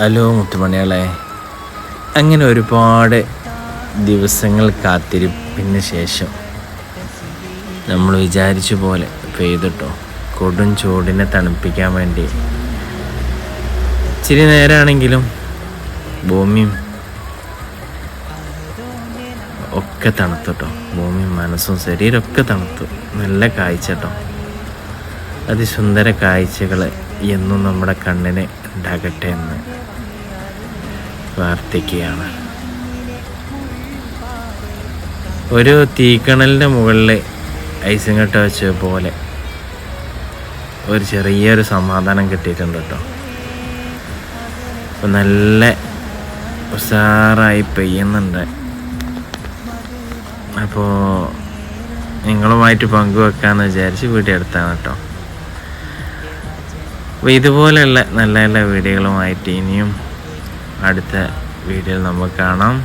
Hello മുത്തുമണികളെ, അങ്ങനെ ഒരുപാട് ദിവസങ്ങൾ കാത്തിരിപ്പിന് ശേഷം നമ്മൾ വിചാരിച്ച പോലെ പെയ്തിട്ടോ. കൊടും ചൂടിനെ തണുപ്പിക്കാൻ വേണ്ടി ഇച്ചിരി നേരമാണെങ്കിലും ഭൂമിയും ഒക്കെ തണുത്തുട്ടോ. ഭൂമിയും മനസ്സും ശരീരമൊക്കെ തണുത്തു. നല്ല കാഴ്ച കേട്ടോ. അതിസുന്ദര കാഴ്ചകൾ എന്നും നമ്മുടെ കണ്ണിന് ഉണ്ടാകട്ടെ എന്ന് പ്രാർത്ഥിക്കുകയാണ്. ഒരു തീക്കണലിൻ്റെ മുകളിൽ ഐസും കട്ട വെച്ച പോലെ ഒരു ചെറിയൊരു സമാധാനം കിട്ടിയിട്ടുണ്ട് കേട്ടോ. അപ്പം നല്ല ഉഷാറായി പെയ്യുന്നുണ്ട്. അപ്പോൾ നിങ്ങളുമായിട്ട് പങ്കുവെക്കാമെന്ന് വിചാരിച്ച് വീഡിയോ എടുത്താണ് കേട്ടോ. അപ്പോൾ ഇതുപോലെയുള്ള നല്ല നല്ല വീഡിയോകളുമായിട്ട് ഇനിയും അടുത്ത വീഡിയോയിൽ നമുക്ക് കാണാം.